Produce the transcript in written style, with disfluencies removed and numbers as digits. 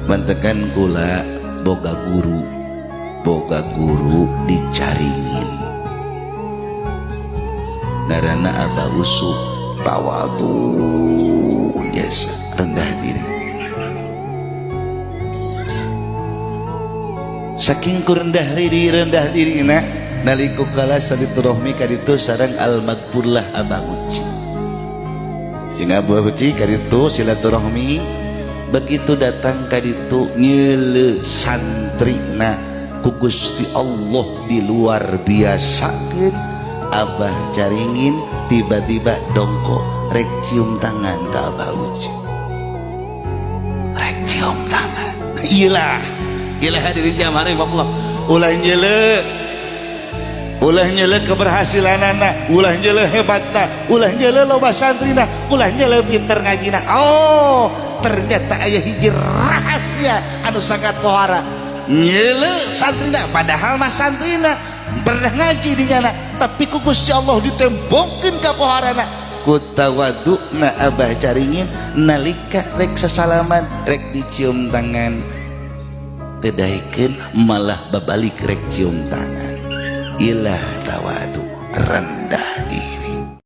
mantekan kula boga guru dicaringin narana Abah Usuk tawadu jasa rendah diri saking ku rendah diri naliku kala silaturahmi kaditu sareng al-magfurlah Abah Uci jeung Abah Uci kaditu silaturahmi begitu datang kaditu nyeule santrina ku Gusti Allah di luar biasa keun Abah caringin tiba-tiba dongko rek cium tangan ke Abah Uci rek cium tangan iyalah hadirin jamaah Allah ulah nyeule keberhasilanana ulah nyeule hebatna ulah nyeule loba santrina ulah nyeule pinter ngajina oh ternyata aya hiji rahasia anu sangat pohara nyeule santrina padahal mah santrina pernah ngaji di nyana tapi ku Gusti Allah ditembongkeun ka poharana ku tawadukna Abah caringin nalika rek sasalaman rek dicium tangan tedaikeun malah babalik rek cium tangan ilah tawadu rendah diri